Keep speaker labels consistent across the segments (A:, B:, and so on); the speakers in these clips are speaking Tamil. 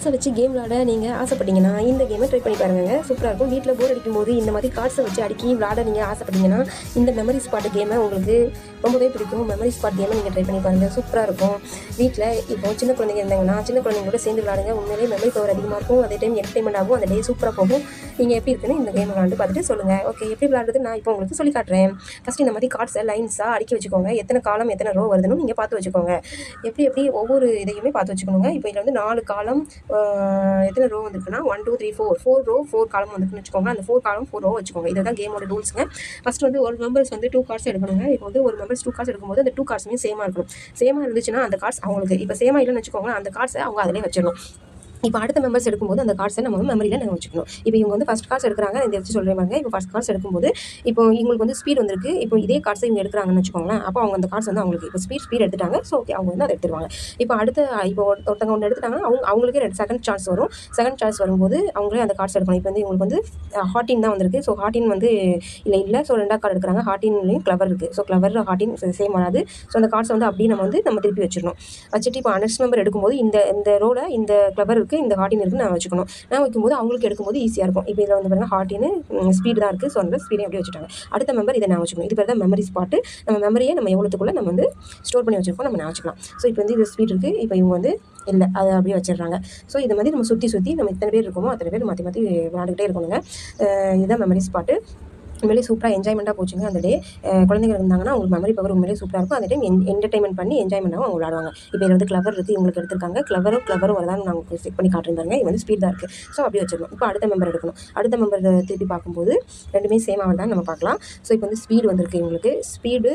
A: கார்ட்ஸை வச்சு கேம் விளாட நீங்கள் ஆசைப்பட்டீங்கன்னா இந்த கேமை ட்ரை பண்ணி பாருங்க. சூப்பராக இருக்கும். வீட்டில் போர் அடிக்கும் போது இந்த மாதிரி கார்ட்ஸை வச்சு அடிக்கி விளாட நீங்கள் ஆசைப்பட்டீங்கன்னா இந்த மெமரி ஸ்பாட் கேமை உங்களுக்கு ரொம்பவே பிடிக்கும். மெமரி ஸ்பாட் கேமை நீங்கள் ட்ரை பண்ணி பாருங்கள். சூப்பராக இருக்கும். வீட்டில் இப்போ சின்ன குழந்தைங்க இருந்தாங்கன்னா சின்ன குழந்தைங்களோட சேர்ந்து விளாடுங்க. உண்மையிலேயே மெமரி பவர் அதிகமாக இருக்கும். அதே டைம் என்டர்டைன்மெண்ட் ஆகும். அந்த டே சூப்பராக போகும். நீங்கள் எப்படி இருக்குன்னு இந்த கேம் விளாண்டு பார்த்துட்டு சொல்லுங்கள். ஓகே, எப்படி விளாடுறது நான் இப்போ உங்களுக்கு சொல்லி காட்டுறேன். ஃபஸ்ட்டு இந்த மாதிரி கார்ட்ஸை லைன்ஸாக அடுக்கி வச்சுக்கோங்க. எத்தனை காலம் எத்தனை ரோ வருதுன்னு நீங்கள் பார்த்து வச்சுக்கோங்க. எப்படி ஒவ்வொரு இதையுமே பார்த்து வச்சுக்கணுங்க. இப்போ இதில் வந்து 4 காலம் எத்தனை ரோ வந்துருக்குன்னா 1 2 3 4 ரோ 4 காலம் வந்துருக்குன்னு வச்சுக்கோங்க. அந்த 4 காலம் 4 ரோ வச்சுக்கோங்க. இதுதான் கேமோட ரூல்ஸுங்க. ஃபஸ்ட்டு வந்து ஒரு மெம்பர்ஸ் வந்து 2 கார்ட்ஸ் எடுக்கணுங்க. இப்போ வந்து ஒரு மெம்பர்ஸ் 2 கார்ட்ஸ் எடுக்கும்போது அந்த 2 கார்ட்ஸுமே சேமாக இருக்கணும். சேமாக இருந்துச்சுன்னா அந்த கார்ட்ஸ் அவங்களுக்கு இப்போ சேமாக இல்லைன்னு வச்சுக்கோங்க. அந்த கார்ட்ஸை அவங்க அதிலே வச்சிடணும். இப்போ அடுத்த மெம்பர்ஸ் எடுக்கும்போது அந்த கார்ட்ஸை நம்ம மெமரியில் நாங்கள் வச்சுக்கணும். இப்போ இவங்க வந்து ஃபஸ்ட் கார்ட்ஸ் எடுக்கிறாங்க. இந்த வச்சு சொல்கிறேன். இப்போ ஃபஸ்ட் கார்ட்ஸ் எடுக்கும்போது இப்போ இவங்களுக்கு வந்து ஸ்பீட் வந்திருக்கு. இப்போ இதே கார்ட்ஸை இவங்க எடுக்கிறாங்கன்னு வச்சுக்கோங்களேன். அப்போ அவங்க அந்த கார்ட்ஸ் வந்து அவங்களுக்கு இப்போ ஸ்பீட் எடுத்துட்டாங்க. ஸோ ஓகே, அவங்க வந்து அதை எடுத்துருவாங்க. இப்போ ஒருத்தவங்க ஒன்று எடுத்துட்டாங்கன்னா அவங்களுக்கே செகண்ட் சான்ஸ் வரும். செகண்ட் சான்ஸ் வரும்போது அவங்களே அந்த கார்ட்ஸ் எடுக்கணும். இப்போ வந்து இவங்களுக்கு வந்து ஹார்டின் தான் வந்திருக்கு. ஸோ ஹார்டின் வந்து இல்லை. ஸோ 2 கார்டு எடுக்கிறாங்க. ஹார்டின்லேயும் கிளவர் இருக்குது. ஸோ கிளவர் ஹார்டின் சேம் வராது. ஸோ அந்த கார்ட்ஸ் வந்து அப்படியே நம்ம திருப்பி வச்சிடணும். வச்சுட்டு இப்போ நெக்ஸ்ட் மெம்பர் எடுக்கும்போது இந்த ரோவில் இந்த கிளவர் இருக்குது, இந்த ஹார்டின் இருக்குது, நான் வச்சுக்கணும். நான் வைக்கும்போது அவங்களுக்கு எடுக்கும்போது ஈஸியாக இருக்கும். இப்போ இதில் வந்து பாருங்கள் ஹார்டின்னு ஸ்பீடு தான் இருக்குது. ஸோ அந்த ஸ்பீடை அப்படியே வச்சுட்டாங்க. அடுத்த மெம்பர் இதை நான் வச்சுக்கணும். இது பேர் தான் மெமரி ஸ்பாட்டு. நம்ம மெமரியை நம்ம எவ்வளோத்துக்குள்ளே நம்ம வந்து ஸ்டோர் பண்ணி வச்சுருக்கோம் நம்ம வச்சுக்கலாம். ஸோ இப்போ வந்து இது ஸ்பீட் இருக்குது. இப்போ இவங்க வந்து இல்லை, அதை அப்படியே வச்சிடுறாங்க. ஸோ இது மாதிரி நம்ம சுற்றி நம்ம எத்தனை பேர் இருக்கோமோ அத்தனை பேர் மாற்றி விளையாண்டுக்கிட்டே இருக்கணுங்க. இதுதான் மெமரி ஸ்பாட்டு. உண்மையிலே சூப்பராக என்ஜாய்மெண்ட்டாக போச்சுங்க அந்த டே. குழந்தைங்க இருந்தாங்கன்னா அவங்களுக்கு மெமரி பவர் உண்மையிலே சூப்பராக இருக்கும். அந்த டைம் என்டர்டைன்மெண்ட் பண்ணி என்ஜாய்மெண்ட்டாகவும் அவங்க விளாடுவாங்க. இப்போ இதில் வந்து கிளவர் இருக்குது, இவங்களுக்கு எடுத்திருக்காங்க. கிளவரும் வரதான் நான் உங்களுக்கு செக் பண்ணி காட்டுறேன். இது வந்து ஸ்பீட் தான் இருக்குது. ஸோ அப்படியே வச்சிடணும். இப்போ அடுத்த மெம்பர் எடுக்கணும். அடுத்த மெம்பர் திருப்பி பார்க்கும்போது ரெண்டுமே சேமாக வந்தால் நம்ம பார்க்கலாம். ஸோ இப்போ வந்து ஸ்பீடு வந்திருக்கு. இவங்களுக்கு ஸ்பீடு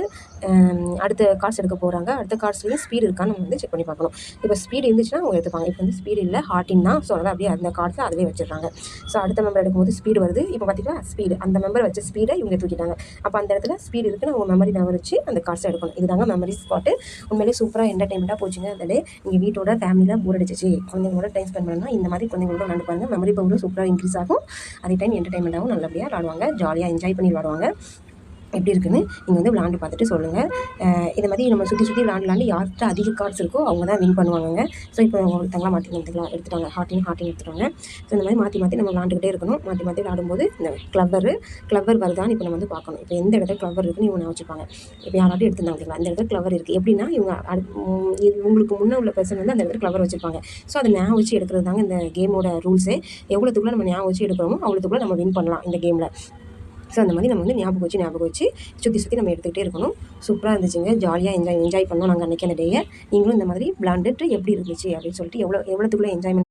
A: அடுத்த கார்ட்ஸ் எடுக்க போகிறாங்க. அடுத்த கார்ட்ஸ்லேயும் ஸ்பீடு இருக்கான்னு நம்ம வந்து செக் பண்ணி பார்க்கணும். இப்போ ஸ்பீடு இருந்துச்சுன்னா அவங்க எடுத்துப்பாங்க. இப்போ வந்து ஸ்பீடு இல்லை, ஹார்டின் தான். ஸோ அதனால் அப்படியே அந்த கார்ட்ஸை அதிலே வச்சிடுறாங்க. ஸோ அடுத்த மெம்பர் எடுக்கும்போது ஸ்பீடு வருது. இப்போ பார்த்தீங்கன்னா ஸ்பீடு அந்த மெம்பர் வச்ச ஸ்பீடை இவங்க தூக்கிட்டாங்க. அப்போ அந்த இடத்துல ஸ்பீடு இருக்குன்னு அவங்க மெமரி வச்சு அந்த கார்ட்ஸை எடுக்கணும். இதுதாங்க மெமரி ஸ்பாட்டு. உண்மையிலே சூப்பராக என்டர்டைன்மெண்ட்டாக போச்சுங்க அந்த டே. நீங்கள் வீட்டோட ஃபேமிலியில் போர் அடிச்சிச்சு, குழந்தைங்களோட டைம் ஸ்பெண்ட் பண்ணணும்னா இந்த மாதிரி குழந்தைங்களோட விளாண்டு பாருங்க. மெமரி பவரும் சூப்பராக இன்க்ரீஸ் ஆகும். அதே டைம் என்டர்டைன்மெண்ட்டாகவும் நல்லபடியாக விளாடுவாங்க. ஜாலியாக என்ஜாய் பண்ணி விளாடுவாங்க. எப்படி இருக்குன்னு நீங்கள் வந்து விளாண்டு பார்த்துட்டு சொல்லுங்கள். இந்த மாதிரி நம்ம சுற்றி விளாண்டு யார்கிட்ட அதிக கார்ட்ஸ் இருக்கோ அவங்க தான் வின் பண்ணுவாங்க. ஸோ இப்போ ஒருத்தங்களாம் எடுத்துட்டாங்க. ஹார்டின் எடுத்துட்டாங்க. ஸோ இந்த மாதிரி மாற்றி நம்ம விளாண்டுக்கிட்டே இருக்கணும். மாற்றி விளாடும்போது இந்த கிளவர் வருதான்னு இப்போ நம்ம வந்து பார்க்கணும். இப்போ எந்த இடத்துல கிளவர் இருக்குன்னு இவங்க வச்சுப்பாங்க. இப்போ யாராட்டும் எடுத்துருந்தாங்க அந்த இடத்துல கிளவர் இருக்குது. எப்படின்னா இவங்க உங்களுக்கு முன்னே உள்ள பர்சன் வந்து அந்த இடத்துல கிளவர் வச்சுருப்பாங்க. ஸோ அதை ஞாபகம் வச்சு எடுக்கிறது தாங்க இந்த கேமோட ரூல்ஸே. எவ்வளோத்துக்குள்ளே நம்ம ஞாபகம் வச்சு எடுக்கிறோமோ அவ்வளோத்துக்குள்ளே நம்ம வின் பண்ணலாம் இந்த கேமில். ஸோ அந்த மாதிரி நம்ம வந்து ஞாபகம் வச்சு சுற்றி நம்ம எடுத்துக்கிட்டே இருக்கணும். சூப்பராக இருந்துச்சுங்க. ஜாலியாக என்ஜாய் பண்ணோம் நாங்கள் அன்றைக்கி அந்த டேயை. நீங்களும் இந்த மாதிரி விளாண்டுட்டு எப்படி இருந்துச்சு அப்படின்னு சொல்லிட்டு எவ்வளோத்துக்குள்ளே என்ஜாய்மெண்ட்